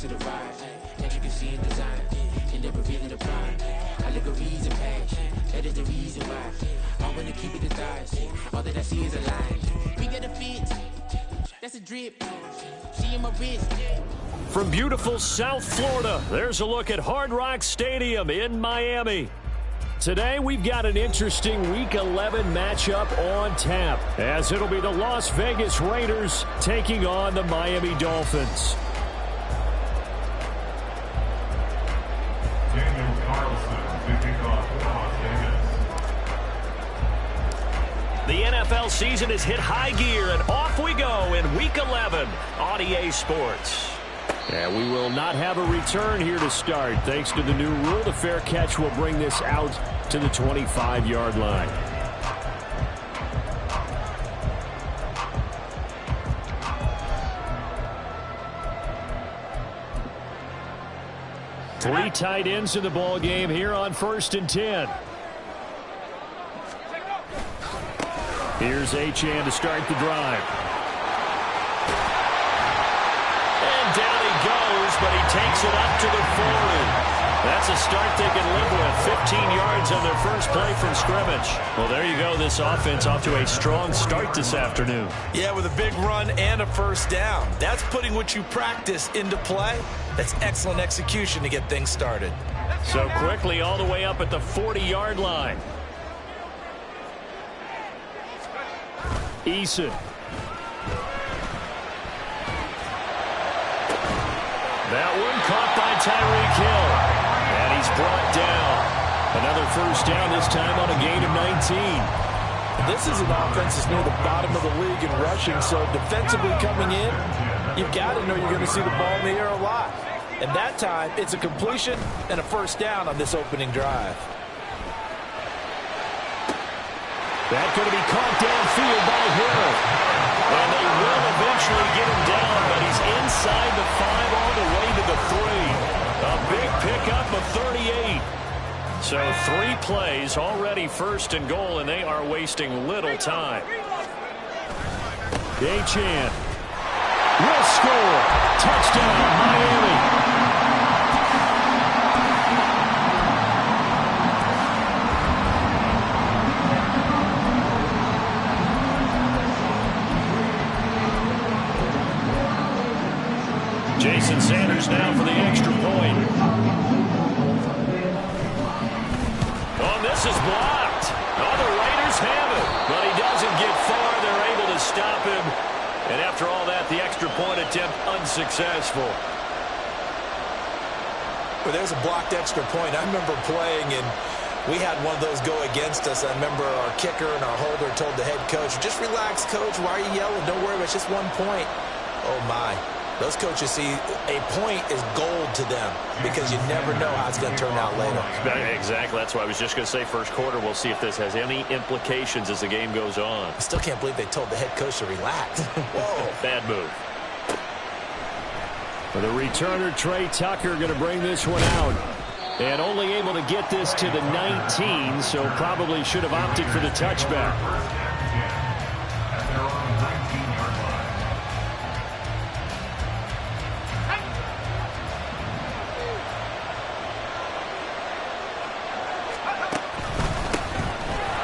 to the vibe. As you can see in design, and never really the prime. I look a reason passion, that is the reason why. I wanna keep it in thighs, all that I see is a line. We got a fit, that's a drip. See in my wrist. From beautiful South Florida, there's a look at Hard Rock Stadium in Miami. Today, we've got an interesting Week 11 matchup on tap, as it'll be the Las Vegas Raiders taking on the Miami Dolphins. The NFL season has hit high gear, and off we go in Week 11 on EA Sports. And we will not have a return here to start. Thanks to the new rule, the fair catch will bring this out to the 25-yard line. Three tight ends in the ball game here on 1st and 10. Here's Achane to start the drive. And down he goes, but he takes it up to the 40. That's a start they can live with. 15 yards on their first play from scrimmage. Well, there you go. This offense off to a strong start this afternoon. Yeah, with a big run and a first down. That's putting what you practice into play. That's excellent execution to get things started. So quickly all the way up at the 40-yard line. Eason. That one caught by Tyreek Hill. And he's brought down. Another first down, this time on a gain of 19. This is an offense that's near the bottom of the league in rushing, so defensively coming in, you've got to know you're going to see the ball in the air a lot. And that time, it's a completion and a first down on this opening drive. That's going to be caught downfield by Hill. And they will eventually get him down, but he's inside the 5 all the way to the 3. A big pickup of 38. So 3 plays, already 1st and goal, and they are wasting little time. Achane will score. Touchdown, Miami. Jason Sanders now for the extra point. Oh, this is blocked. Oh, the Raiders have it. But he doesn't get far. They're able to stop him. And after all that, the extra point attempt unsuccessful. Well, there's a blocked extra point. I remember playing, and we had one of those go against us. I remember our kicker and our holder told the head coach, just relax, coach. Why are you yelling? Don't worry, it's just 1 point. Oh, my. Those coaches see a point is gold to them because you never know how it's going to turn out later. Exactly. That's why I was just going to say first quarter. We'll see if this has any implications as the game goes on. I still can't believe they told the head coach to relax. Whoa. Bad move. For the returner, Trey Tucker going to bring this one out. And only able to get this to the 19, so probably should have opted for the touchback.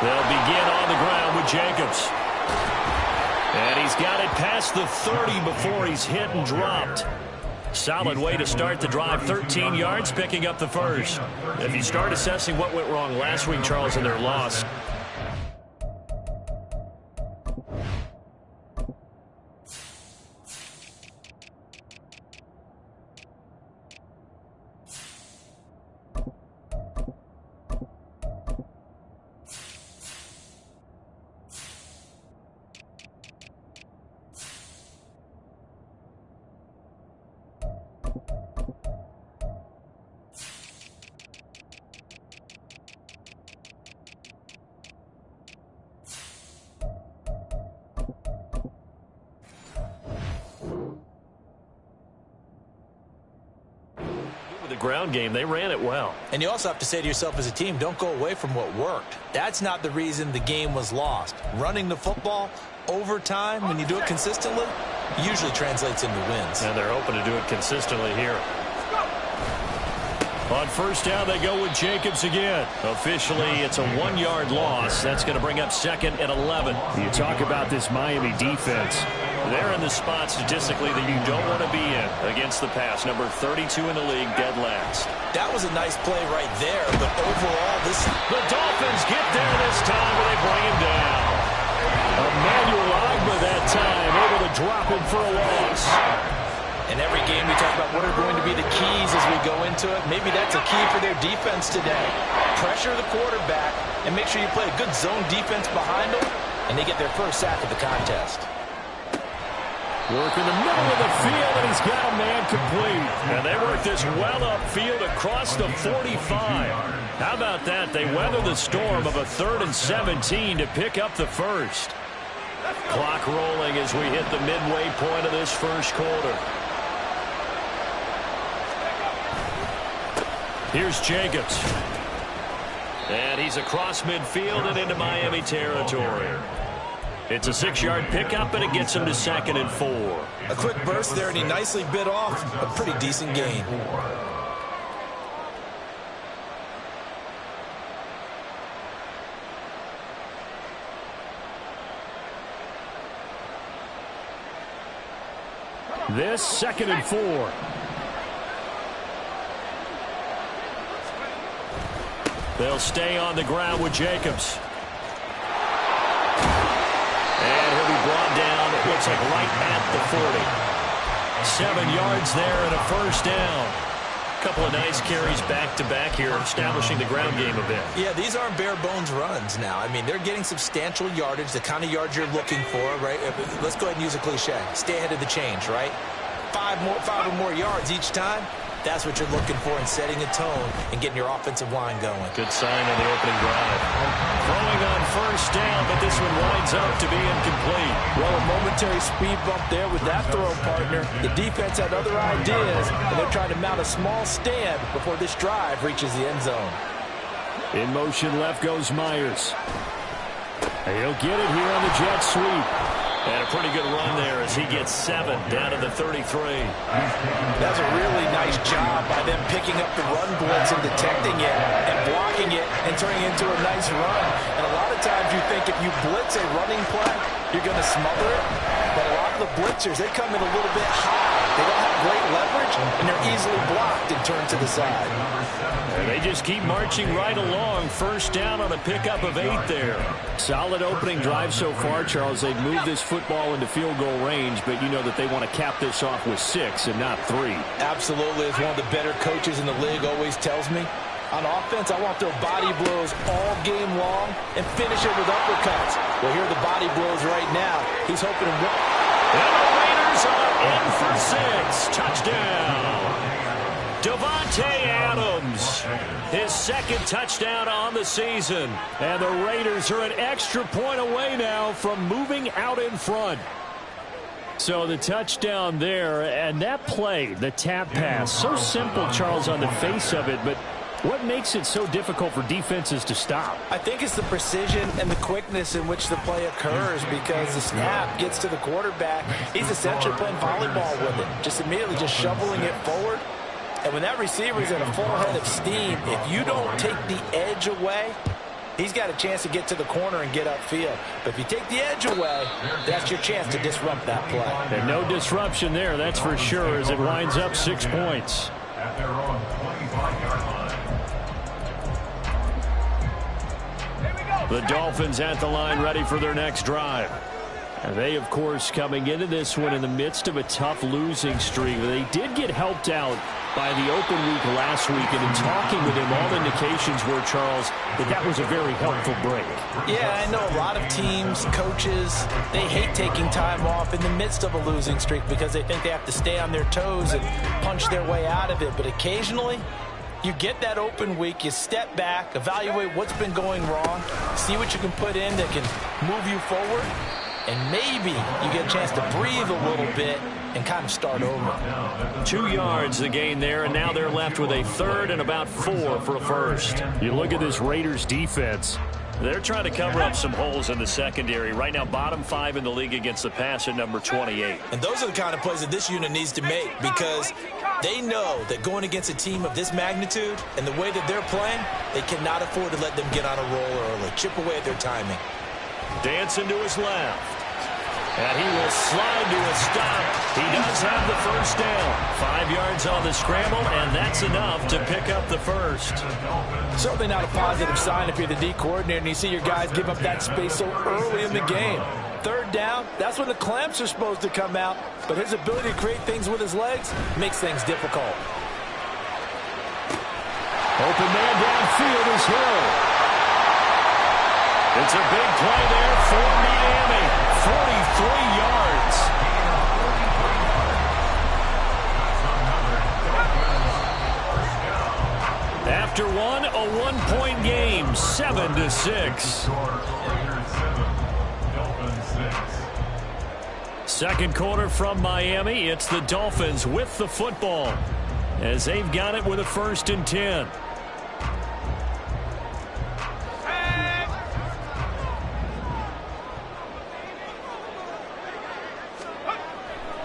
They'll begin on the ground with Jacobs. And he's got it past the 30 before he's hit and dropped. Solid way to start the drive. 13 yards, picking up the first. If you start assessing what went wrong last week, Charles, in their loss, the ground game, they ran it well. And you also have to say to yourself as a team, don't go away from what worked. That's not the reason the game was lost. Running the football over time, when you do it consistently, usually translates into wins. And they're hoping to do it consistently here. On first down, they go with Jacobs again. Officially, it's a 1-yard loss. That's going to bring up 2nd and 11. You talk about this Miami defense. They're in the spot statistically that you don't want to be in against the pass. Number 32 in the league, dead last. That was a nice play right there, but overall, The Dolphins get there this time, but they bring him down. Emmanuel Agba that time, able to drop him for a loss. In every game, we talk about what are going to be the keys as we go into it. Maybe that's a key for their defense today. Pressure the quarterback and make sure you play a good zone defense behind them, and they get their first sack of the contest. Work in the middle of the field, and he's got a man complete. And they work this well upfield across the 45. How about that? They weather the storm of a 3rd and 17 to pick up the first. Clock rolling as we hit the midway point of this first quarter. Here's Jacobs. And he's across midfield and into Miami territory. It's a 6-yard pickup, and it gets him to 2nd and 4. A quick burst there, and he nicely bit off a pretty decent gain. This 2nd and 4. They'll stay on the ground with Jacobs. And he'll be brought down, it looks like right at the 40. 7 yards there and a first down. A couple of nice carries back-to-back here, establishing the ground game a bit. Yeah, these aren't bare-bones runs now. I mean, they're getting substantial yardage, the kind of yards you're looking for, right? Let's go ahead and use a cliche. Stay ahead of the change, right? 5 or more yards each time. That's what you're looking for in setting a tone and getting your offensive line going. Good sign on the opening drive. Throwing on first down, but this one winds up to be incomplete. Well, a momentary speed bump there with that throw, partner. The defense had other ideas, and they're trying to mount a small stand before this drive reaches the end zone. In motion left goes Myers. He'll get it here on the jet sweep. And a pretty good run there as he gets 7 down to the 33. That's a really nice job by them picking up the run blitz and detecting it and blocking it and turning it into a nice run. And a lot of times you think if you blitz a running play, you're going to smother it. But a lot of the blitzers, they come in a little bit high. They don't have great leverage, and they're easily blocked and turned to the side. And they just keep marching right along. First down on a pickup of 8 there. Solid opening drive so far, Charles. They've moved this football into field goal range, but you know that they want to cap this off with 6 and not 3. Absolutely. As one of the better coaches in the league always tells me, on offense, I want their body blows all game long and finish it with uppercuts. Well, here are the body blows right now. He's hoping to win. And the Raiders are in for 6. Touchdown. Davante Adams, his 2nd touchdown on the season. And the Raiders are an extra point away now from moving out in front. So the touchdown there, and that play, the tap pass, so simple, Charles, on the face of it, but what makes it so difficult for defenses to stop? I think it's the precision and the quickness in which the play occurs, because the snap gets to the quarterback. He's essentially playing volleyball with it, just immediately just shoveling it forward. And when that receiver's at a full head of steam, if you don't take the edge away, he's got a chance to get to the corner and get upfield. But if you take the edge away, that's your chance to disrupt that play. And no disruption there, that's for sure, as it winds up 6 points. The Dolphins at the line, ready for their next drive. And they, of course, coming into this one in the midst of a tough losing streak. They did get helped out by the open week last week, and in talking with him, all indications were, Charles, that was a very helpful break. Yeah, I know a lot of teams, coaches, they hate taking time off in the midst of a losing streak because they think they have to stay on their toes and punch their way out of it. But occasionally, you get that open week, you step back, evaluate what's been going wrong, see what you can put in that can move you forward, and maybe you get a chance to breathe a little bit and kind of start over. 2 yards the gain there, and now they're left with a 3rd and about 4 for a first. You look at this Raiders defense. They're trying to cover up some holes in the secondary. Right now, bottom 5 in the league against the pass at number 28. And those are the kind of plays that this unit needs to make because they know that going against a team of this magnitude and the way that they're playing, they cannot afford to let them get on a roll early. Chip away at their timing. Dancing to his left. And he will slide to a stop. He does have the first down. 5 yards on the scramble, and that's enough to pick up the first. Certainly not a positive sign if you're the D coordinator and you see your guys give up that space so early in the game. Third down, that's when the clamps are supposed to come out, but his ability to create things with his legs makes things difficult. Open man downfield is Hill. It's a big play there for Miami. 43 yards. After one, a one-point game, 7-6. Second quarter from Miami. It's the Dolphins with the football as they've got it with a 1st and 10.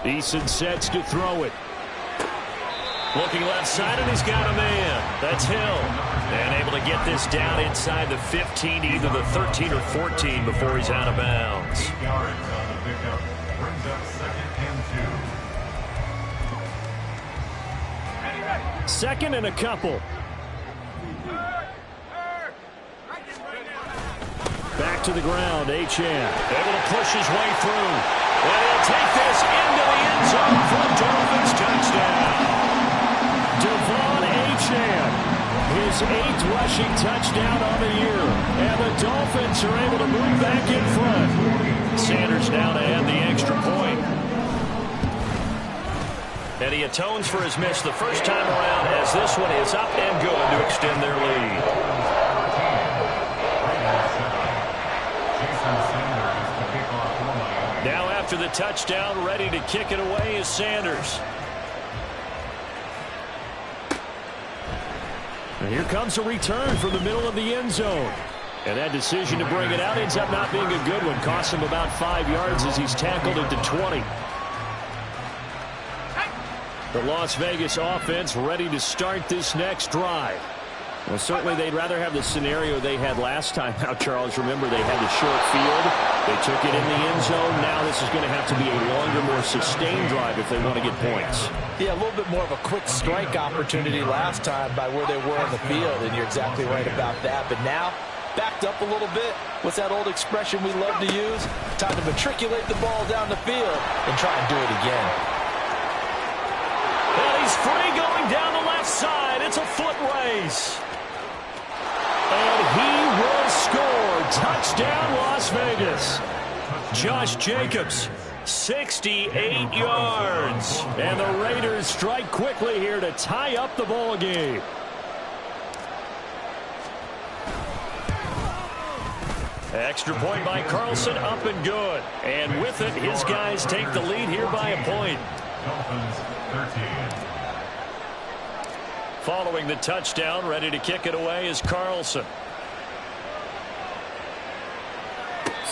Eason sets to throw it. Looking left side, and he's got a man. That's Hill. And able to get this down inside the 15, either the 13 or 14 before he's out of bounds. Second and a couple. Back to the ground, Achane. Able to push his way through. And he'll take this into the end zone for a Dolphins touchdown. Devon Achane, his 8th rushing touchdown on the year. And the Dolphins are able to move back in front. Sanders now to add the extra point. And he atones for his miss the first time around as this one is up and good to extend their lead. Now after the touchdown, ready to kick it away is Sanders. And here comes a return from the middle of the end zone. And that decision to bring it out ends up not being a good one. Costs him about 5 yards as he's tackled into 20. The Las Vegas offense ready to start this next drive. Well, certainly they'd rather have the scenario they had last time out, Charles. Remember, they had the short field. They took it in the end zone. Now this is going to have to be a longer, more sustained drive if they want to get points. Yeah, a little bit more of a quick strike opportunity last time by where they were on the field, and you're exactly right about that. But now, backed up a little bit. What's that old expression we love to use? Time to matriculate the ball down the field and try and do it again. And he's free going down the left side. It's a foot race. And he will score. Touchdown, Las Vegas. Josh Jacobs, 68 yards. And the Raiders strike quickly here to tie up the ball game. Extra point by Carlson, up and good. And with it, his guys take the lead here by a point. Dolphins 13. Following the touchdown, ready to kick it away is Carlson.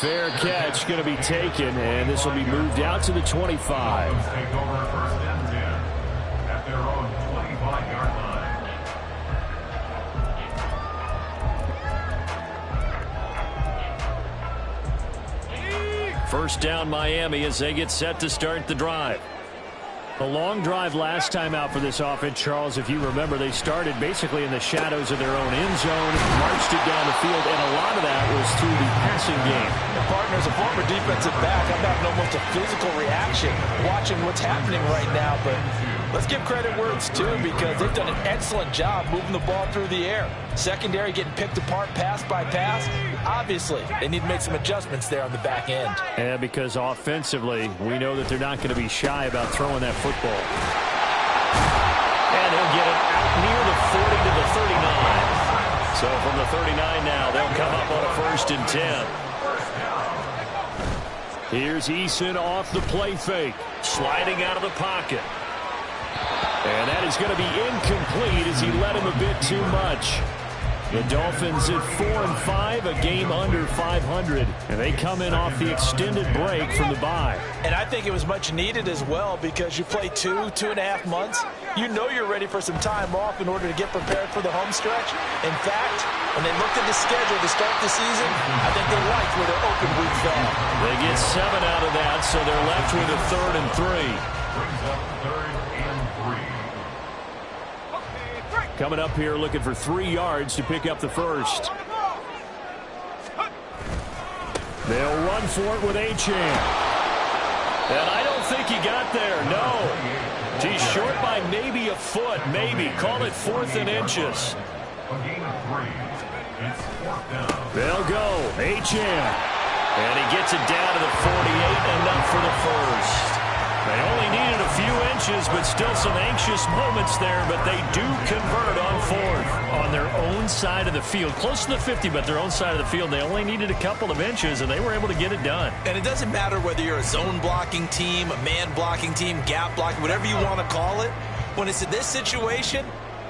Fair catch going to be taken, and this will be moved out to the 25. Dolphins take over 1st and 10 at their own 25-yard line. First down Miami as they get set to start the drive. A long drive last time out for this offense, Charles. If you remember, they started basically in the shadows of their own end zone, marched it down the field, and a lot of that was through the passing game. And partner, as a former defensive back, I'm having almost a physical reaction watching what's happening right now. But let's give credit where it's due because they've done an excellent job moving the ball through the air. Secondary getting picked apart pass by pass. Obviously, they need to make some adjustments there on the back end. And because offensively, we know that they're not going to be shy about throwing that football. And he'll get it out near the 40 to the 39. So from the 39 now, they'll come up on a 1st and 10. Here's Eason off the play fake, sliding out of the pocket. And that is going to be incomplete as he led him a bit too much. The Dolphins at 4-5, a game under 500. And they come in off the extended break from the bye. And I think it was much needed as well because you play 2.5 months. You know you're ready for some time off in order to get prepared for the home stretch. In fact, when they looked at the schedule to start the season, I think they liked where their open week fell. They get 7 out of that, so they're left with a 3rd and 3. Brings up 3rd and 3. Coming up here looking for 3 yards to pick up the first. They'll run for it with Achane. And I don't think he got there, no. He's short by maybe a foot, maybe. Call it 4th and inches. A gain of 3. It's 4th down. They'll go. Achane. And he gets it down to the 48, enough for the first. They only needed a few inches, but still some anxious moments there, but they do convert on 4th on their own side of the field. Close to the 50, but their own side of the field. They only needed a couple of inches, and they were able to get it done. And it doesn't matter whether you're a zone blocking team, a man blocking team, gap blocking, whatever you want to call it. When it's in this situation,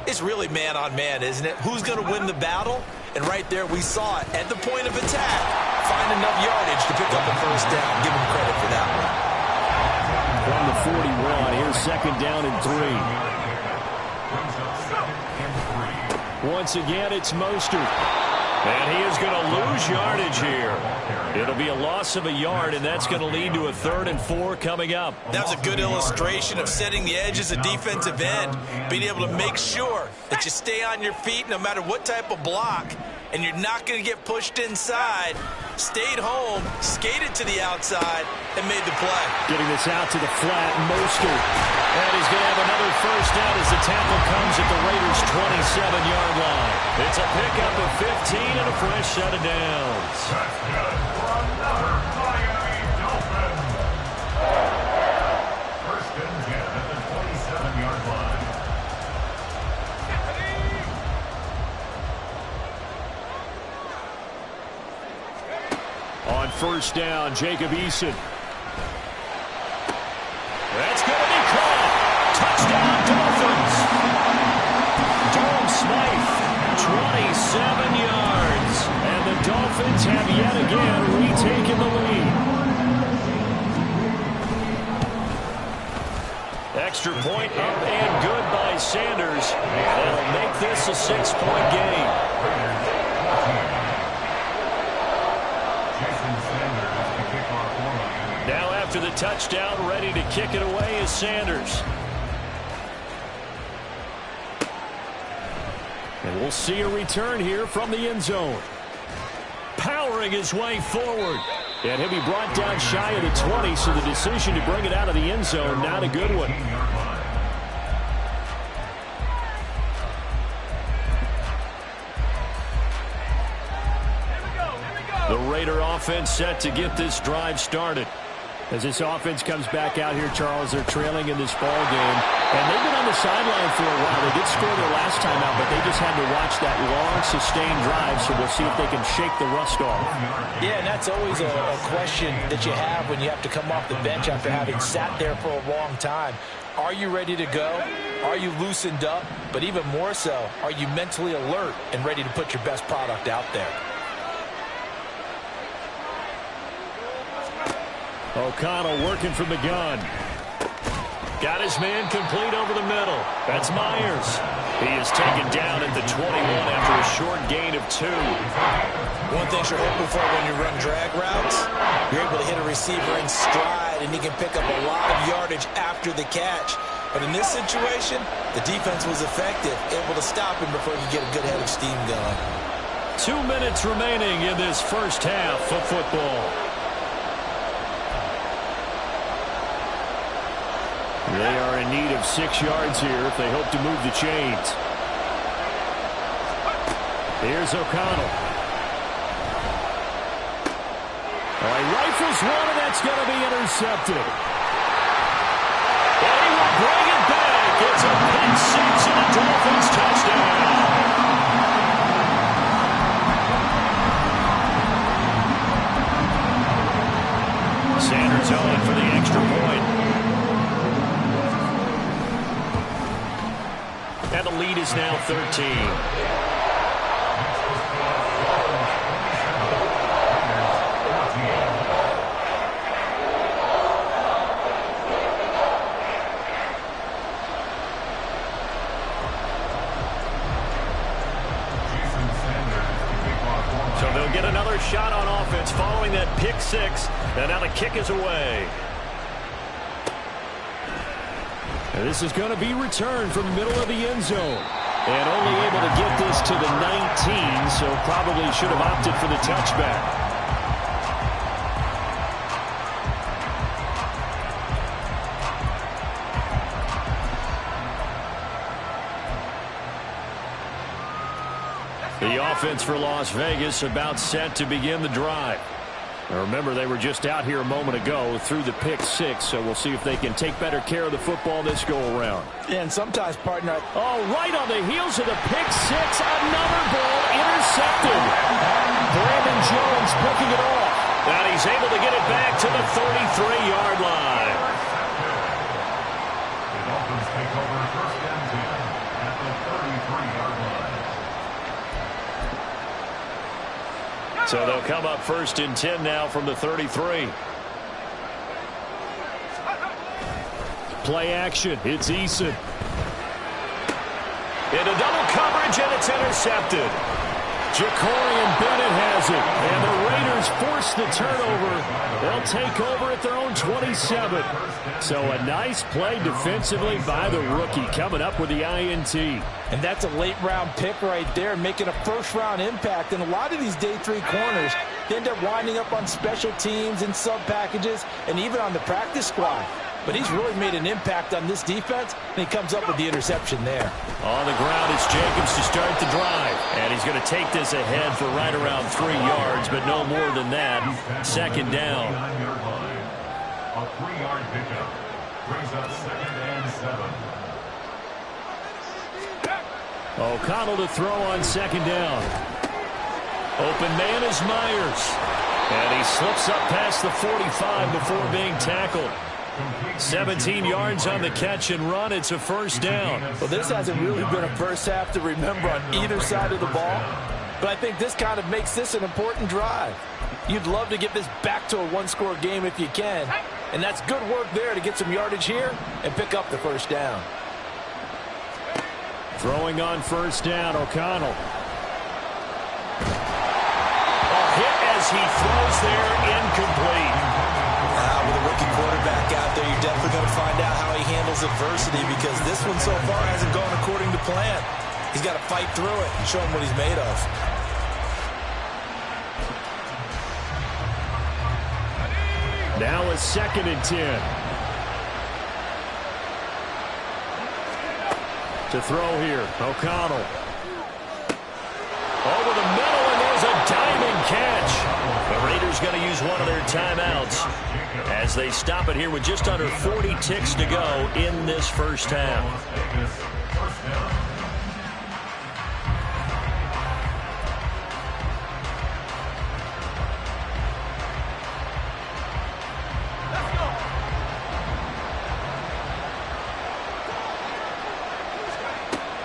it's really man-on-man, isn't it? Who's going to win the battle? And right there, we saw it at the point of attack. Find enough yardage to pick up the first down. Give them credit for that one. From the 41, here's 2nd down and 3. Once again, it's Mostert. And he is going to lose yardage here. It'll be a loss of a yard, and that's going to lead to a 3rd and 4 coming up. That was a good illustration of setting the edge as a defensive end, being able to make sure that you stay on your feet no matter what type of block, and you're not going to get pushed inside. Stayed home, skated to the outside, and made the play. Getting this out to the flat, Mostert. And he's going to have another first down as the tackle comes at the Raiders' 27-yard line. It's a pickup of 15 and a fresh set of downs. That's good for another Miami Dolphin. 1st and 10 at the 27-yard line. On 1st down, Jacob Eason. That's going to be caught. Touchdown, Dolphins. Durham Smythe, 27 yards. And the Dolphins have yet again retaken the lead. Extra point up and good by Sanders. That'll make this a 6-point game. Now after the touchdown, ready to kick it away is Sanders. And we'll see a return here from the end zone. Powering his way forward. And he'll be brought down shy of the 20, so the decision to bring it out of the end zone, not a good one. The Raider offense set to get this drive started. As this offense comes back out here, Charles, they're trailing in this ball game. And they've been on the sideline for a while. They did score their last time out, but they just had to watch that long, sustained drive, so we'll see if they can shake the rust off. Yeah, and that's always a question that you have when you have to come off the bench after having sat there for a long time. Are you ready to go? Are you loosened up? But even more so, are you mentally alert and ready to put your best product out there? O'Connell working from the gun. Got his man complete over the middle. That's Myers. He is taken down at the 21 after a short gain of 2. One thing you're hoping for when you run drag routes, you're able to hit a receiver in stride, and he can pick up a lot of yardage after the catch. But in this situation, the defense was effective, able to stop him before he could get a good head of steam going. 2 minutes remaining in this first half of football. They are in need of 6 yards here if they hope to move the chains. Here's O'Connell. All right, rifles one, and that's going to be intercepted. And he will bring it back. It's a pick six and a Dolphins touchdown. Sanders on for the extra point. And the lead is now 13. shot on offense following that pick six. And now the kick is away. And this is going to be returned from the middle of the end zone. And only able to get this to the 19, so probably should have opted for the touchback. The offense for Las Vegas about set to begin the drive. Now remember, they were just out here a moment ago through the pick six, so we'll see if they can take better care of the football this go-around. And sometimes, partner... Oh, right on the heels of the pick six, another ball intercepted. Brandon Jones picking it off. And he's able to get it back to the 33-yard line. The Dolphins take over first and 10 at the 33-yard line. So they'll come up first and 10 now from the 33. Play action. It's Eason. Into double coverage, and it's intercepted. Jacorian Bennett has it. And the Raiders force the turnover. They'll take over at their own 27. So a nice play defensively by the rookie, coming up with the INT. And that's a late-round pick right there, making a first-round impact. And a lot of these day three corners, they end up winding up on special teams and sub-packages and even on the practice squad. But he's really made an impact on this defense, and he comes up with the interception there. On the ground, it's Jacobs to start the drive. And he's going to take this ahead for right around 3 yards, but no more than that. Second down. A 3-yard pickup brings up second and 7. O'Connell to throw on second down. Open man is Myers. And he slips up past the 45 before being tackled. 17 yards on the catch and run. It's a first down. Well, this hasn't really been a first half to remember on either side of the ball, but I think this kind of makes this an important drive. You'd love to get this back to a one-score game if you can, and that's good work there to get some yardage here and pick up the first down. Throwing on first down, O'Connell. A hit as he throws there, incomplete. With a rookie quarterback out there, you're definitely going to find out how he handles adversity, because this one so far hasn't gone according to plan. He's got to fight through it and show him what he's made of. Now a second and 10. To throw here, O'Connell. Over the middle, and there's a diamond catch. The Raiders going to use one of their timeouts as they stop it here with just under 40 ticks to go in this first half.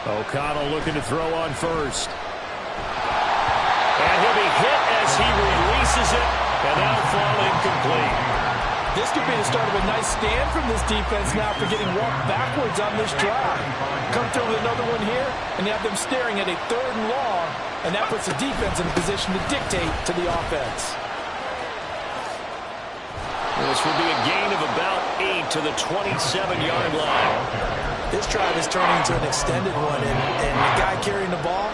O'Connell looking to throw on first. And he'll be hit as he releases it, and that'll fall incomplete. This could be the start of a nice stand from this defense now for getting walked backwards on this drive. Come through with another one here, and you have them staring at a 3rd and long, and that puts the defense in a position to dictate to the offense. This will be a gain of about 8 to the 27-yard line. This drive is turning into an extended one, and the guy carrying the ball,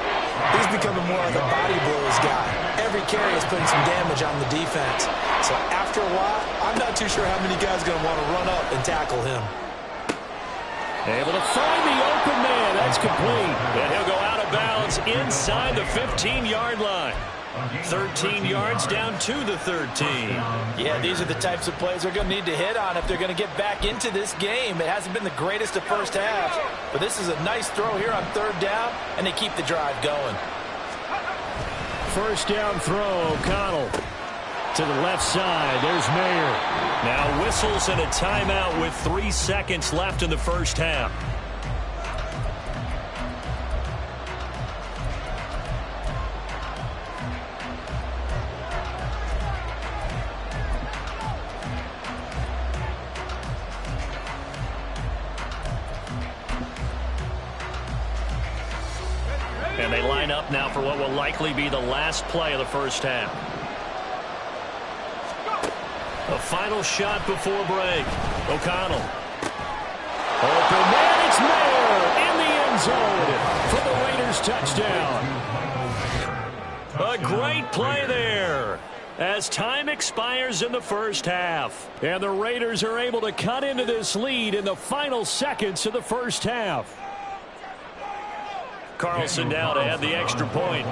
he's becoming more like a body blows guy. Every carry is putting some damage on the defense. So after a while, I'm not too sure how many guys are going to want to run up and tackle him. Able to find the open man. That's complete. And he'll go out of bounds inside the 15-yard line. 13 yards down to the 13. Yeah, these are the types of plays they're going to need to hit on if they're going to get back into this game. It hasn't been the greatest of first halves, but this is a nice throw here on 3rd down, and they keep the drive going. First down throw, O'Connell. To the left side, there's Mayer. Now whistles and a timeout with 3 seconds left in the first half. And they line up now for what will likely be the last play of the first half. A final shot before break. O'Connell. Open man, it's there in the end zone for the Raiders touchdown. A great play there as time expires in the first half. And the Raiders are able to cut into this lead in the final seconds of the first half. Carlson now to add the extra point.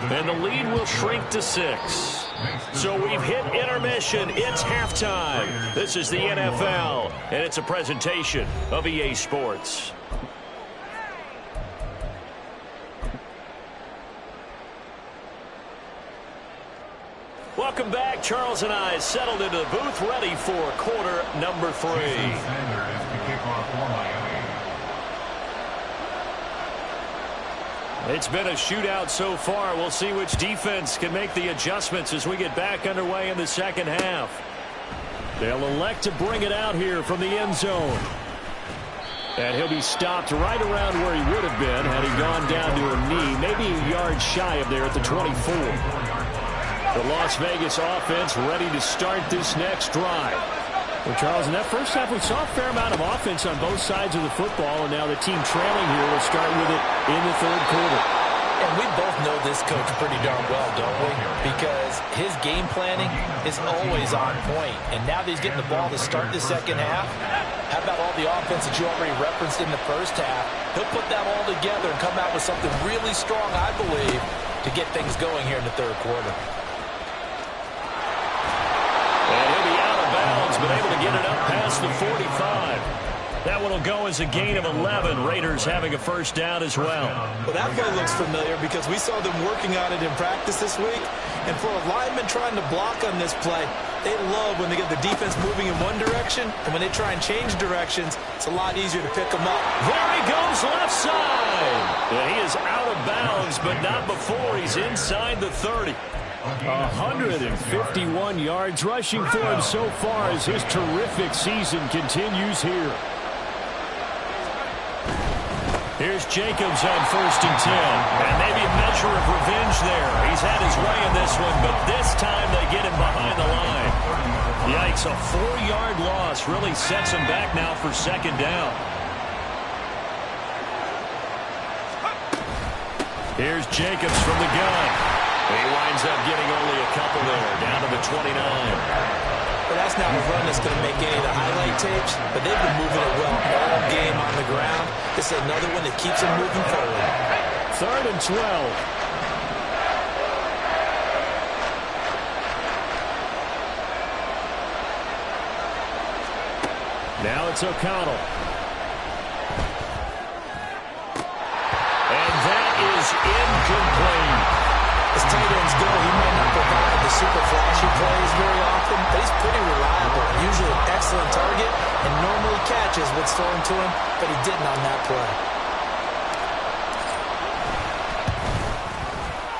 And the lead will shrink to 6. So we've hit intermission. It's halftime. This is the NFL, and it's a presentation of EA Sports. Welcome back. Charles and I settled into the booth, ready for quarter number 3. It's been a shootout so far. We'll see which defense can make the adjustments as we get back underway in the second half. They'll elect to bring it out here from the end zone. And he'll be stopped right around where he would have been had he gone down to a knee, maybe a yard shy of there at the 24. The Las Vegas offense ready to start this next drive. Well, Charles, in that first half, we saw a fair amount of offense on both sides of the football, and now the team trailing here will start with it in the third quarter. And we both know this coach pretty darn well, don't we? Because his game planning is always on point. And now that he's getting the ball to start the second half, how about all the offense that you already referenced in the first half? He'll put that all together and come out with something really strong, I believe, to get things going here in the third quarter. And he'll be out of bounds, but able to get it up past the 45. That one will go as a gain of 11. Raiders having a first down as well. Well, that play looks familiar because we saw them working on it in practice this week. And for a lineman trying to block on this play, they love when they get the defense moving in one direction. And when they try and change directions, it's a lot easier to pick them up. There he goes, left side. Yeah, he is out of bounds, but not before he's inside the 30. 151 yards rushing for him so far as his terrific season continues here. Here's Jacobs on 1st and 10. And maybe a measure of revenge there. He's had his way in this one, but this time they get him behind the line. Yikes, a 4-yard loss really sets him back now for second down. Here's Jacobs from the gun. He winds up getting only a couple there, down to the 29. Well, that's not a run that's going to make any of the highlight tapes, but they've been moving it well all game on the ground. This is another one that keeps them moving forward. 3rd and 12. Now it's O'Connell. And that is incomplete. As tight ends go, he might not provide the super flashy plays very often, but he's pretty reliable. Usually an excellent target and normally catches what's thrown to him, but he didn't on that play.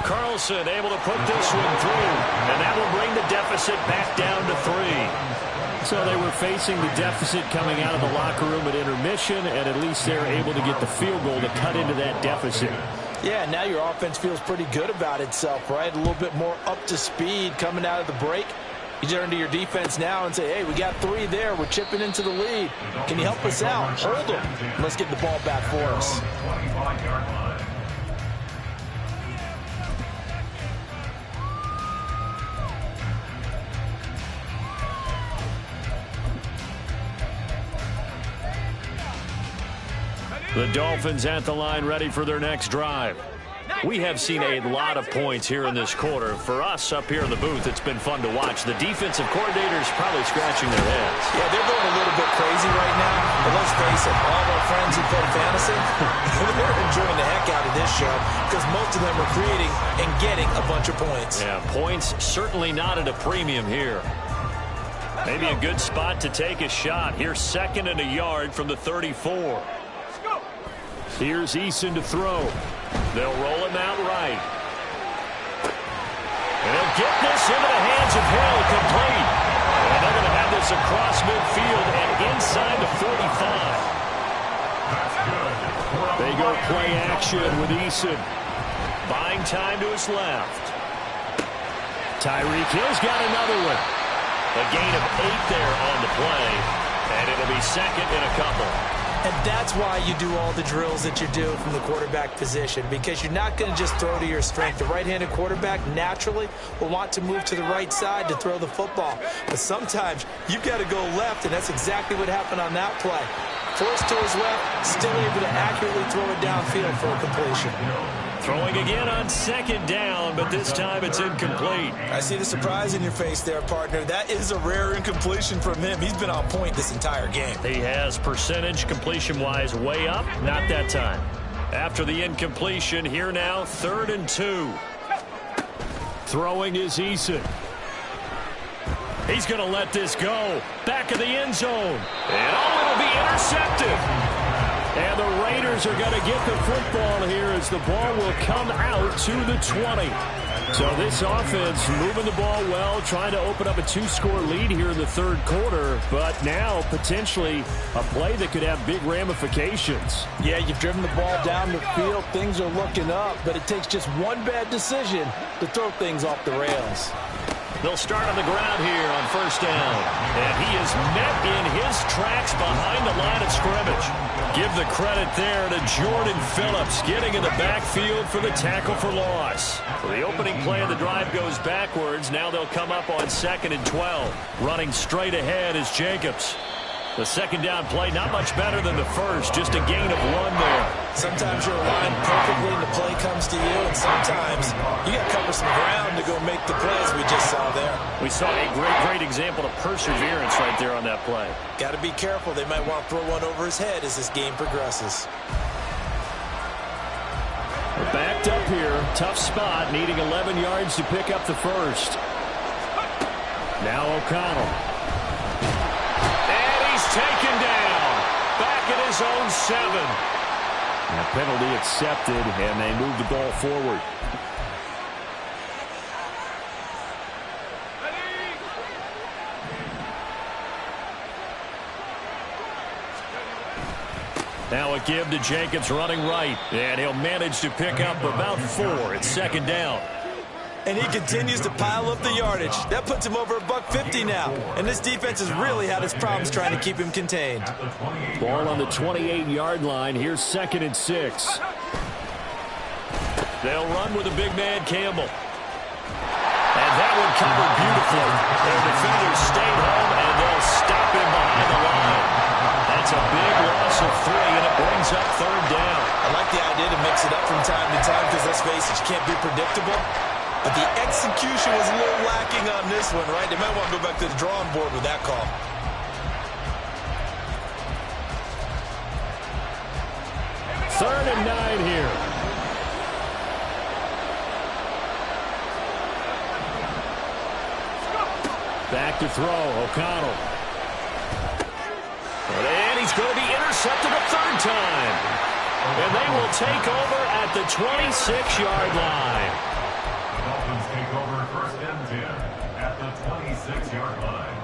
Carlson able to put this one through, and that will bring the deficit back down to 3. So they were facing the deficit coming out of the locker room at intermission, and at least they're able to get the field goal to cut into that deficit. Yeah, now your offense feels pretty good about itself, right? A little bit more up to speed coming out of the break. You turn to your defense now and say, hey, we got 3 there. We're chipping into the lead. Can you help us out? Hold them. Let's get the ball back for us. The Dolphins at the line ready for their next drive. We have seen a lot of points here in this quarter. For us up here in the booth, it's been fun to watch. The defensive coordinators probably scratching their heads. Yeah, they're going a little bit crazy right now. But let's face it, all of our friends who play fantasy, they're enjoying the heck out of this show because most of them are creating and getting a bunch of points. Yeah, points certainly not at a premium here. Maybe a good spot to take a shot. Here's 2nd and a yard from the 34. Here's Eason to throw. They'll roll him out right. And he'll get this into the hands of Hill, complete. And they're going to have this across midfield and inside the 45. They go play action with Eason. Buying time to his left. Tyreek Hill's got another one. A gain of 8 there on the play. And it'll be second and a couple. And that's why you do all the drills that you do from the quarterback position, because you're not going to just throw to your strength. The right-handed quarterback naturally will want to move to the right side to throw the football. But sometimes you've got to go left, and that's exactly what happened on that play. Forced to his left, still able to accurately throw it downfield for a completion. Throwing again on second down, but this time it's incomplete. I see the surprise in your face there, partner. That is a rare incompletion from him. He's been on point this entire game. He has percentage completion-wise way up. Not that time. After the incompletion, here now, 3rd and 2. Throwing is Eason. He's going to let this go. Back of the end zone. And it'll be intercepted. And the Raiders are going to get the football here as the ball will come out to the 20. So this offense moving the ball well, trying to open up a 2-score lead here in the 3rd quarter, but now potentially a play that could have big ramifications. Yeah, you've driven the ball down the field. Things are looking up, but it takes just one bad decision to throw things off the rails. They'll start on the ground here on 1st down. And he is met in his tracks behind the line of scrimmage. Give the credit there to Jordan Phillips getting in the backfield for the tackle for loss. So the opening play of the drive goes backwards. Now they'll come up on 2nd and 12. Running straight ahead is Jacobs. The 2nd down play not much better than the first. Just a gain of 1 there. Sometimes you're aligned perfectly and the play comes to you, and sometimes you got to cover some ground to go make the plays we just saw there. We saw a great example of perseverance right there on that play. Got to be careful. They might want to throw one over his head as this game progresses. We're backed up here. Tough spot, needing 11 yards to pick up the first. Now O'Connell. And he's taken down. Back at his own 7. And a penalty accepted, and they move the ball forward. Now a give to Jacobs running right, and he'll manage to pick up about 4. It's 2nd down. And he continues to pile up the yardage. That puts him over $150 now. And this defense has really had its problems trying to keep him contained. Ball on the 28-yard line. Here's 2nd and 6. They'll run with a big man, Campbell. And that one covered beautifully. Their defenders stayed home, and they'll stop him behind the line. That's a big loss of 3, and it brings up 3rd down. I like the idea to mix it up from time to time because, let's face it, you can't be predictable. But the execution was a little lacking on this one, right? They might want to go back to the drawing board with that call. Third and 9 here. Back to throw, O'Connell. And he's going to be intercepted a 3rd time. And they will take over at the 26-yard line. Dolphins take over 1st and 10 at the 26-yard line.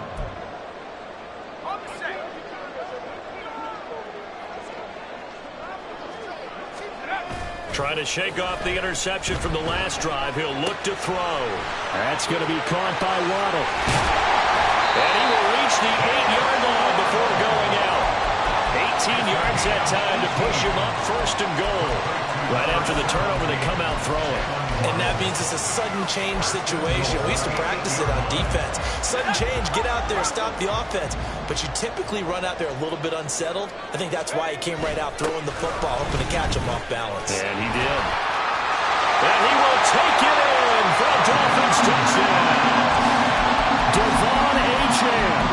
Trying to shake off the interception from the last drive. He'll look to throw. That's going to be caught by Waddle. And he will reach the 8-yard line before going out. 18 yards that time to push him up 1st and goal. Right after the turnover, they come out throwing. And that means it's a sudden change situation. We used to practice it on defense. Sudden change, get out there, stop the offense. But you typically run out there a little bit unsettled. I think that's why he came right out throwing the football, hoping to catch him off balance. And he did. And he will take it in for a Dolphins touchdown. Devon Achane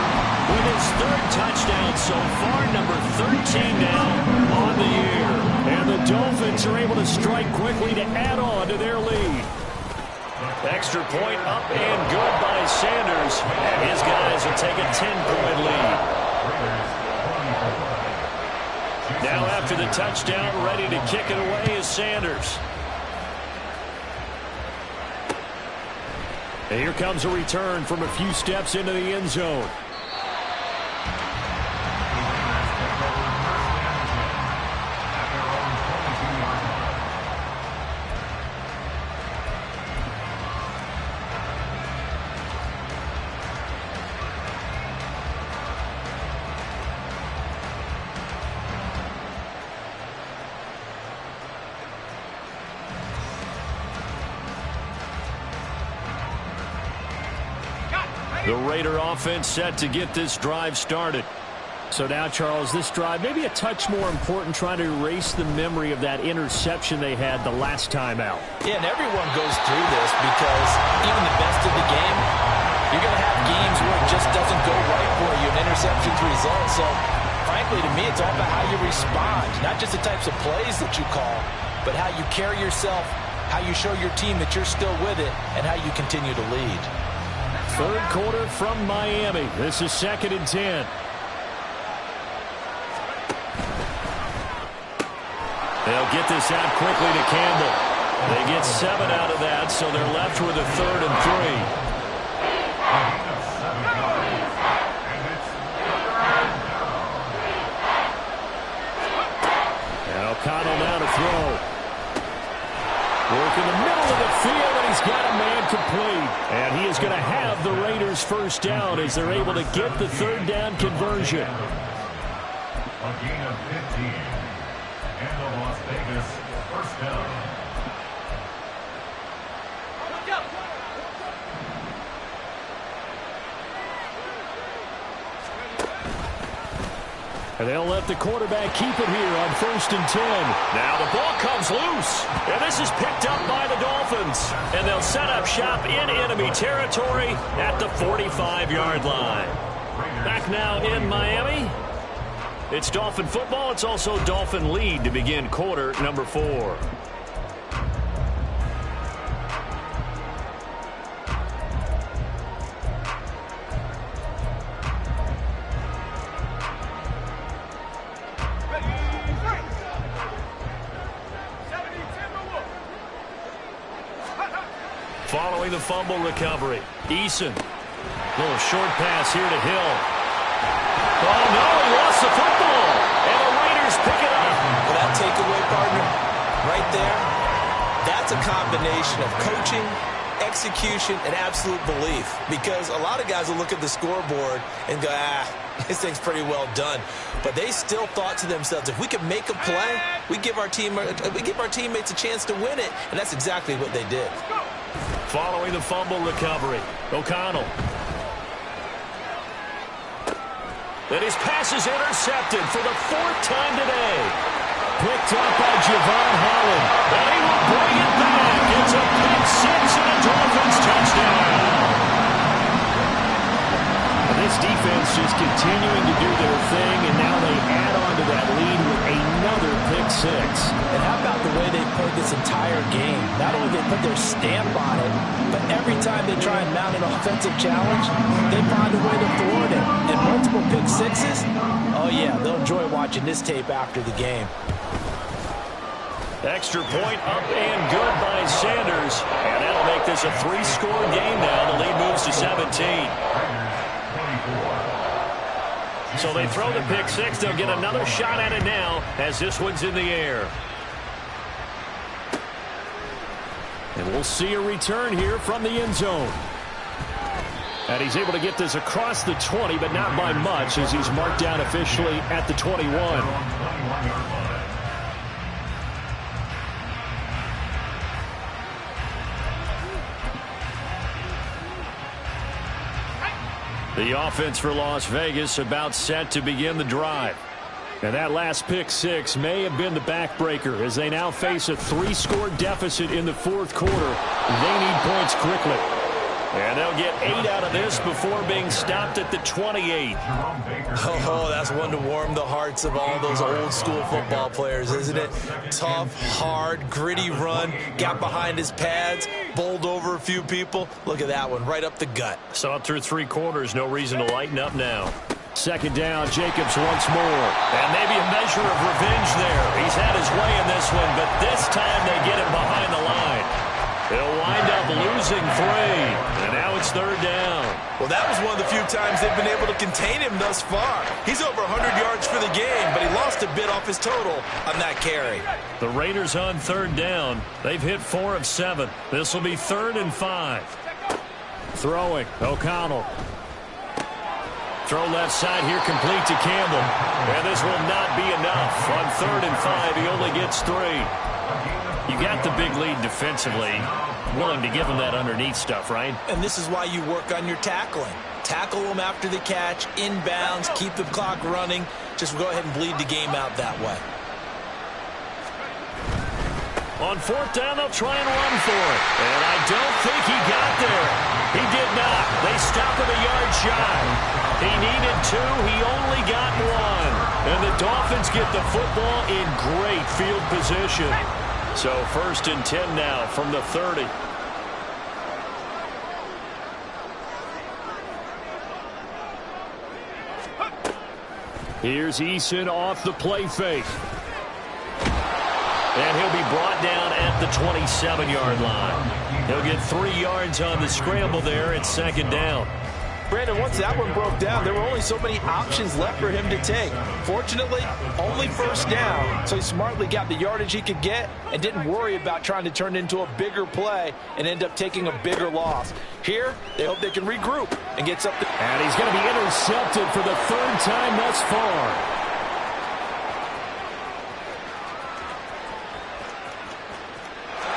with his 3rd touchdown so far, number 13 now on the year. And the Dolphins are able to strike quickly to add on to their lead. Extra point up and good by Sanders. And his guys will take a 10-point lead. Now after the touchdown, ready to kick it away is Sanders. And here comes a return from a few steps into the end zone. The Raider offense set to get this drive started. So now, Charles, this drive maybe a touch more important, trying to erase the memory of that interception they had the last time out. Yeah, and everyone goes through this because even the best of the game, you're going to have games where it just doesn't go right for you, and interceptions result. So, frankly, to me, it's all about how you respond, not just the types of plays that you call, but how you carry yourself, how you show your team that you're still with it, and how you continue to lead. Third quarter from Miami. This is 2nd and 10. They'll get this out quickly to Campbell. They get 7 out of that, so they're left with a 3rd and 3. And O'Connell now to throw. Work in the middle of the field, and he's got a man complete. And he is going to have the Raiders first down as they're able to get the 3rd down conversion. A gain of 15. And the Las Vegas first down. And they'll let the quarterback keep it here on 1st and 10. Now the ball comes loose. And this is picked up by the Dolphins. And they'll set up shop in enemy territory at the 45-yard line. Back now in Miami. It's Dolphin football. It's also Dolphin lead to begin quarter number 4. Following the fumble recovery, Eason. Little short pass here to Hill. Oh, no, he lost the football. And the Raiders pick it up. Well, that takeaway, partner, right there, that's a combination of coaching, execution, and absolute belief. Because a lot of guys will look at the scoreboard and go, this thing's pretty well done. But they still thought to themselves, if we could make a play, we give our teammates a chance to win it. And that's exactly what they did. Following the fumble recovery, O'Connell. And his pass is intercepted for the 4th time today. Picked up by Javon Holland. And he will bring it back. It's a pick 6 and a Dolphins touchdown. And this defense just continuing to do their thing, and now they add on to that lead with another pick 6. And how about the way they played this entire game? Not only they put their stamp on it, but every time they try and mount an offensive challenge, they find a way to thwart it. And multiple pick 6s, oh yeah, they'll enjoy watching this tape after the game. Extra point up and good by Sanders. And that'll make this a 3-score game now. The lead moves to 17. So they throw the pick 6. They'll get another shot at it now as this one's in the air. And we'll see a return here from the end zone. And he's able to get this across the 20, but not by much, as he's marked down officially at the 21. The offense for Las Vegas about set to begin the drive. And that last pick 6 may have been the backbreaker as they now face a 3-score deficit in the 4th quarter. They need points quickly. And they'll get 8 out of this before being stopped at the 28. Oh, that's one to warm the hearts of all those old school football players, isn't it? Tough, hard, gritty run, got behind his pads, bowled over a few people. Look at that one, right up the gut. Saw it through 3 quarters, no reason to lighten up now. 2nd down, Jacobs once more. And maybe a measure of revenge there. He's had his way in this one, but this time they get him behind the line. They'll wind up losing 3, and now it's 3rd down. Well, that was one of the few times they've been able to contain him thus far. He's over 100 yards for the game, but he lost a bit off his total on that carry. The Raiders on 3rd down. They've hit 4 of 7. This will be 3rd and 5. Throwing, O'Connell. Throw left side here, complete to Campbell. And this will not be enough. On 3rd and 5, he only gets 3. You got the big lead defensively. Willing to give them that underneath stuff, right? And this is why you work on your tackling. Tackle them after the catch, inbounds, keep the clock running. Just go ahead and bleed the game out that way. On fourth down, they'll try and run for it. And I don't think he got there. He did not. They stop him a yard shy. He needed 2. He only got 1. And the Dolphins get the football in great field position. So 1st and 10 now from the 30. Here's Eason off the play fake. And he'll be brought down at the 27-yard line. He'll get 3 yards on the scramble there at 2nd down. Brandon, once that one broke down, there were only so many options left for him to take. Fortunately, only 1st down, so he smartly got the yardage he could get and didn't worry about trying to turn it into a bigger play and end up taking a bigger loss. Here, they hope they can regroup and get something. And he's going to be intercepted for the 3rd time thus far.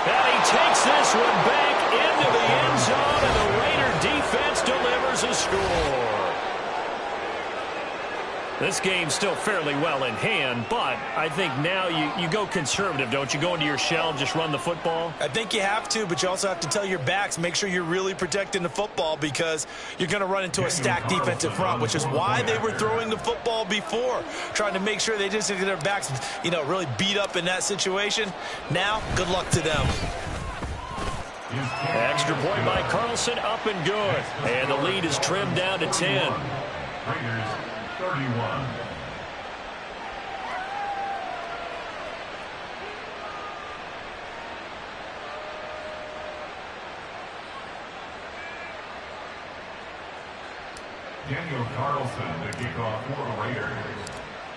And he takes this one back into the end zone, and the Raider defense delivers a score. This game's still fairly well in hand, but I think now you go conservative, don't you? Go into your shell and just run the football? I think you have to, but you also have to tell your backs, make sure you're really protecting the football because you're going to run into a stacked defensive front, which is why they were throwing the football before, trying to make sure they just get their backs, really beat up in that situation. Now, good luck to them. Extra point by Carlson, up and good. And the lead is trimmed down to 10. Raiders 31. Daniel Carlson to kick off for the Raiders.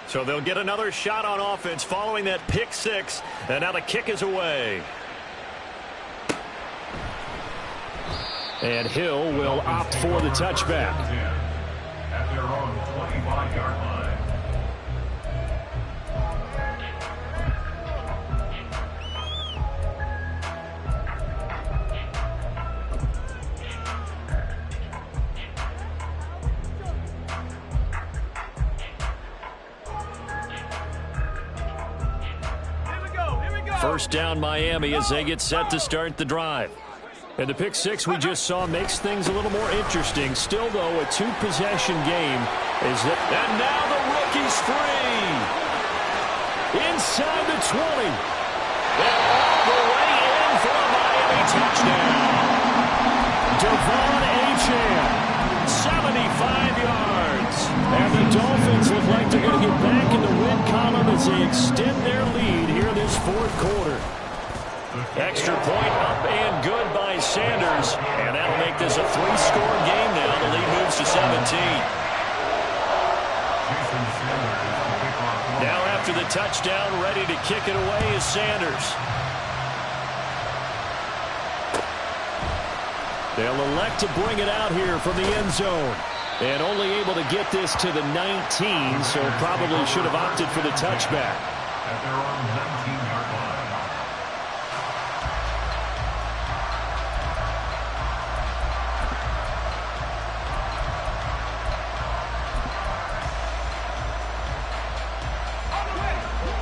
So they'll get another shot on offense following that pick 6. And now the kick is away. And Hill will opt for the touchback. At their own 25-yard line. First down Miami as they get set to start the drive. And the pick 6 we just saw makes things a little more interesting. Still, though, a 2-possession game. And now the rookie's free. Inside the 20. And all the way in for a Miami touchdown. Devon Achane, 75 yards. And the Dolphins look like they're going to get back in the win column as they extend their lead here this 4th quarter. Extra point up and good by Sanders. And that'll make this a 3-score game now. The lead moves to 17. Now after the touchdown, ready to kick it away is Sanders. They'll elect to bring it out here from the end zone. And only able to get this to the 19, so probably should have opted for the touchback. At their own 19-yard line.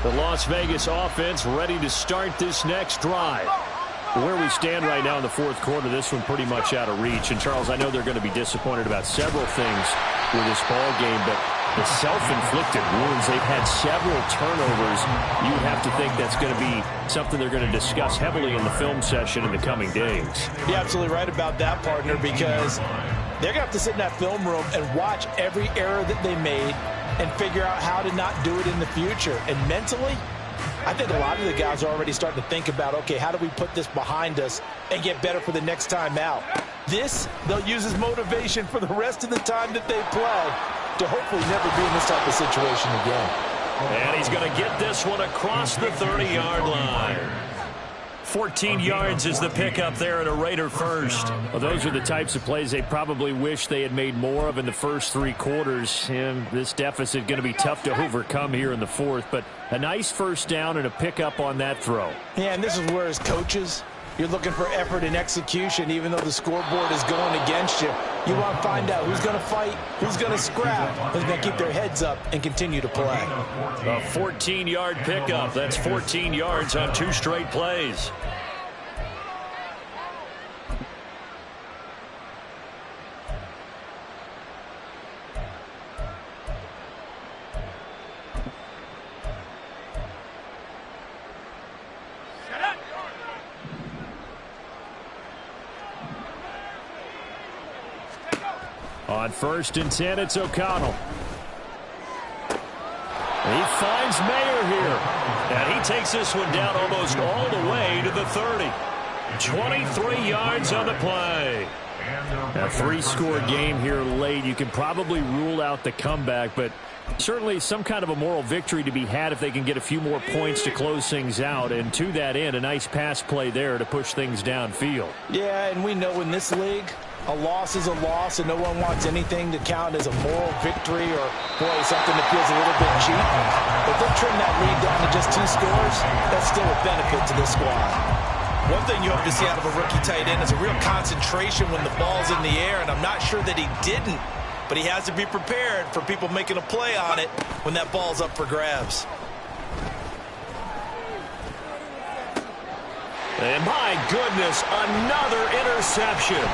The Las Vegas offense ready to start this next drive. Where we stand right now in the 4th quarter, this one pretty much out of reach. And, Charles, I know they're going to be disappointed about several things with this ball game, but the self-inflicted wounds, they've had several turnovers. You would have to think that's going to be something they're going to discuss heavily in the film session in the coming days. You're absolutely right about that, partner, because they're going to have to sit in that film room and watch every error that they made and figure out how to not do it in the future. And mentally, I think a lot of the guys are already starting to think about, okay, how do we put this behind us and get better for the next time out? This, they'll use as motivation for the rest of the time that they play to hopefully never be in this type of situation again. And he's going to get this one across the 30-yard line. 14 yards is the pickup there at a Raider first. Well, those are the types of plays they probably wish they had made more of in the first 3 quarters. And this deficit going to be tough to overcome here in the fourth. But a nice first down and a pickup on that throw. Yeah, and this is where as coaches, you're looking for effort and execution. Even though the scoreboard is going against you, you want to find out who's going to fight, who's going to scrap, who's going to keep their heads up and continue to play. A 14-yard pickup. That's 14 yards on 2 straight plays. On 1st and 10, it's O'Connell. He finds Mayer here. And he takes this one down almost all the way to the 30. 23 yards on the play. A 3-score game here late. You can probably rule out the comeback, but certainly some kind of a moral victory to be had if they can get a few more points to close things out. And to that end, a nice pass play there to push things downfield. Yeah, and we know in this league, a loss is a loss, and no one wants anything to count as a moral victory or, boy, something that feels a little bit cheap. If they trim that lead down to just 2 scores, that's still a benefit to this squad. One thing you hope to see out of a rookie tight end is a real concentration when the ball's in the air, and I'm not sure that he didn't, but he has to be prepared for people making a play on it when that ball's up for grabs. And my goodness, another interception.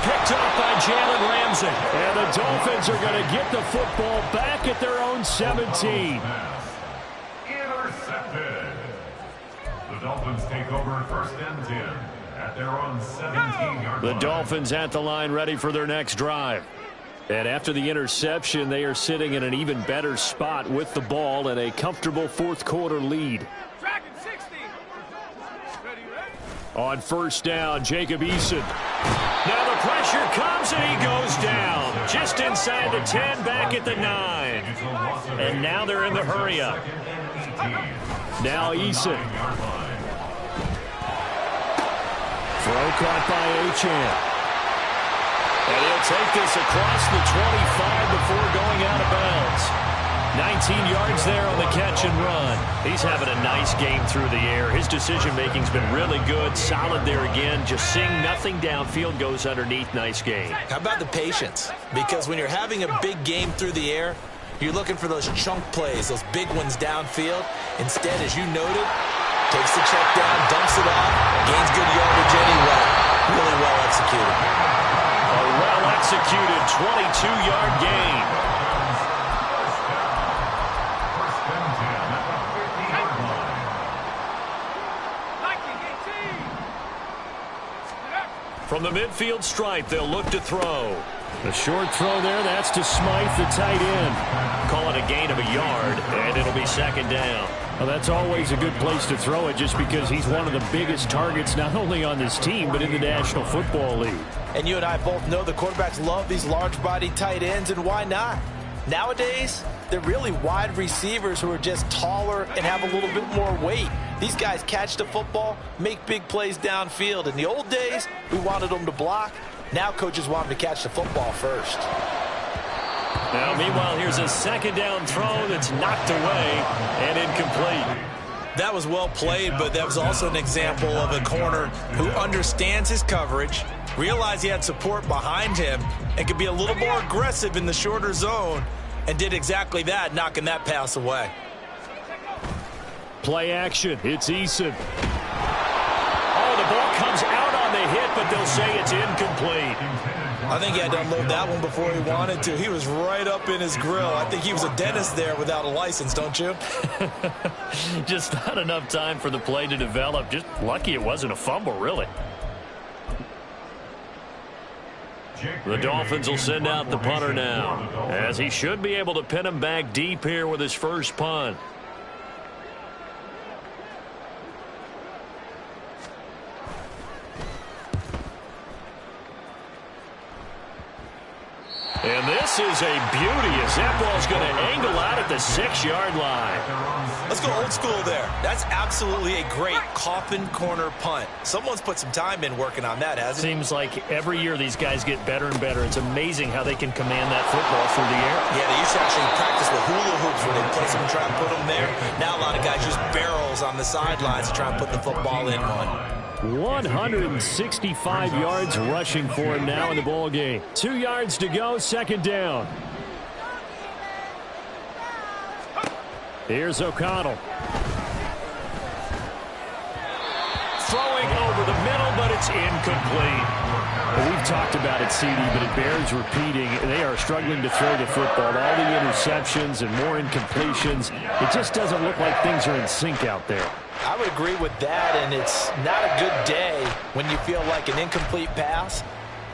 Picked off by Jalen Ramsey. And the Dolphins are going to get the football back at their own 17. Intercepted. The Dolphins take over 1st and 10 at their own 17-yard line. The Dolphins at the line ready for their next drive. And after the interception, they are sitting in an even better spot with the ball and a comfortable 4th quarter lead. On 1st down, Jacob Eason. Now the pressure comes and he goes down. Just inside the 10, back at the 9. And now they're in the hurry-up. Now Eason. Throw caught by Achane. And he'll take this across the 25 before going out of bounds. 19 yards there on the catch and run. He's having a nice game through the air. His decision-making's been really good. Solid there again. Just seeing nothing downfield, goes underneath. Nice game. How about the patience? Because when you're having a big game through the air, you're looking for those chunk plays, those big ones downfield. Instead, as you noted, takes the check down, dumps it off, gains good yardage anyway. Really well executed. A well-executed 22-yard gain. From the midfield stripe, they'll look to throw. A short throw there, that's to Smythe, the tight end. Call it a gain of a yard, and it'll be 2nd down. Well, that's always a good place to throw it just because he's one of the biggest targets not only on this team but in the National Football League. And you and I both know the quarterbacks love these large-bodied tight ends, and why not? Nowadays, they're really wide receivers who are just taller and have a little bit more weight. These guys catch the football, make big plays downfield. In the old days, we wanted them to block. Now coaches want them to catch the football first. Now, meanwhile, here's a 2nd down throw that's knocked away and incomplete. That was well played, but that was also an example of a corner who understands his coverage, realized he had support behind him, and could be a little more aggressive in the shorter zone, and did exactly that, knocking that pass away. Play action. It's Eason. Oh, the ball comes out on the hit, but they'll say it's incomplete. I think he had to unload that one before he wanted to. He was right up in his grill. I think he was a dentist there without a license, don't you? Just not enough time for the play to develop. Just lucky it wasn't a fumble, really. The Dolphins will send out the punter now, as he should be able to pin him back deep here with his first punt. And this is a beauty as that ball's going to angle out at the 6-yard line. Let's go old school there. That's absolutely a great coffin corner punt. Someone's put some time in working on that, hasn't it? Seems like every year these guys get better and better. It's amazing how they can command that football through the air. Yeah, they used to actually practice with hula hoops where they place them and try and put them there. Now a lot of guys use barrels on the sidelines to try and put the football in one. 165 yards rushing for him now in the ball game. 2 yards to go, second down. Here's O'Connell. Throwing over the middle, but it's incomplete. Well, we've talked about it, CD, but it bears repeating. They are struggling to throw the football. All the interceptions and more incompletions. It just doesn't look like things are in sync out there. I would agree with that, and it's not a good day when you feel like an incomplete pass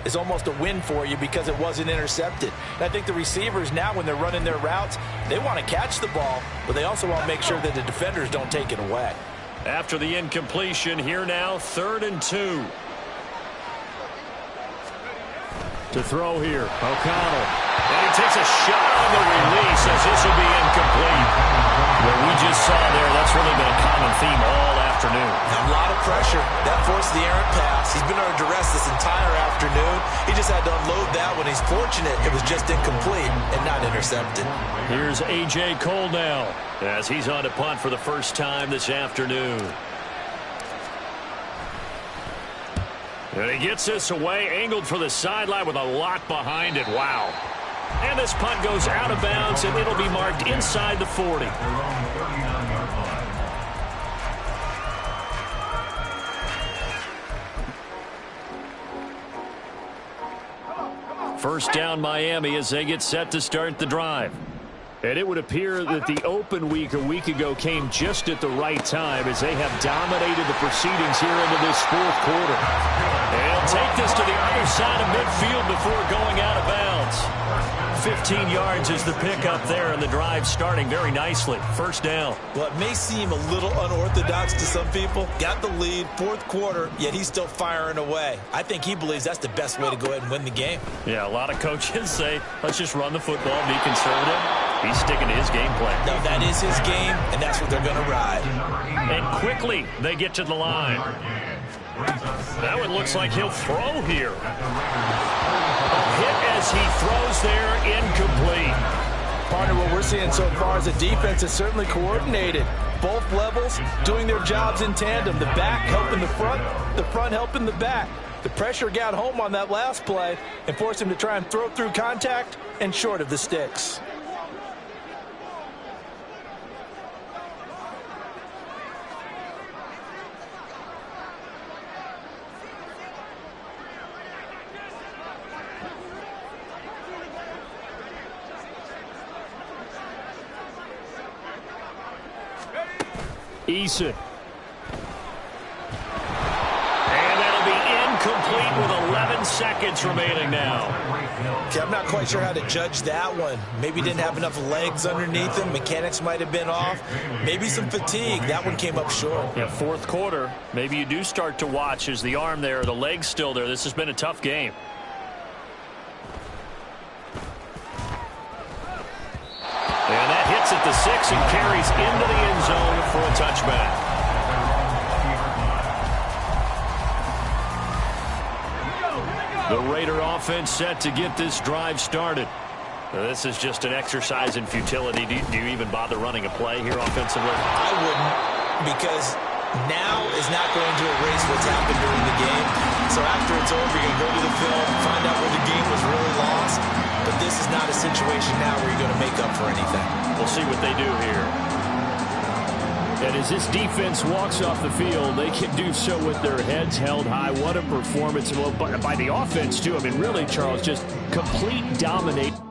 is almost a win for you because it wasn't intercepted. And I think the receivers now, when they're running their routes, they want to catch the ball, but they also want to make sure that the defenders don't take it away. After the incompletion, here now, 3rd and 2. To throw here, O'Connell. And he takes a shot on the release as this will be incomplete. What we just saw there, that's really been a common theme all afternoon. A lot of pressure. That forced the errant pass. He's been under duress this entire afternoon. He just had to unload that one. He's fortunate it was just incomplete and not intercepted. Here's A.J. Cole now as he's on to punt for the first time this afternoon. And he gets this away, angled for the sideline with a lot behind it. Wow. And this punt goes out of bounds, and it'll be marked inside the 40. First down, Miami, as they get set to start the drive. And it would appear that the open week a week ago came just at the right time as they have dominated the proceedings here into this 4th quarter. They'll take this to the other side of midfield before going out of bounds. 15 yards is the pickup there, and the drive starting very nicely. First down. Well, it may seem a little unorthodox to some people. Got the lead, 4th quarter, yet he's still firing away. I think he believes that's the best way to go ahead and win the game. Yeah, a lot of coaches say, let's just run the football, be conservative. He's sticking to his game plan. No, that is his game, and that's what they're going to ride. And quickly, they get to the line. Now it looks like he'll throw here. A hit as he throws there, incomplete. Partner, what we're seeing so far as a defense is certainly coordinated. Both levels doing their jobs in tandem. The back helping the front helping the back. The pressure got home on that last play and forced him to try and throw through contact and short of the sticks. Eason. And that'll be incomplete with 11 seconds remaining now. Okay, I'm not quite sure how to judge that one. Maybe didn't have enough legs underneath him. Mechanics might have been off. Maybe some fatigue. That one came up short. Yeah, 4th quarter. Maybe you do start to watch as the arm there, the leg's still there. This has been a tough game. And that hits at the 6 and carries into the end zone for a touchback. The Raider offense set to get this drive started. Now, this is just an exercise in futility. Do you even bother running a play here offensively? I wouldn't, because now is not going to erase what's happened during the game. So after it's over, you're going to go to the film, find out where the game was really lost. But this is not a situation now where you're going to make up for anything. We'll see what they do here. And as this defense walks off the field, they can do so with their heads held high. What a performance by the offense, too. I mean, really, Charles, just complete domination.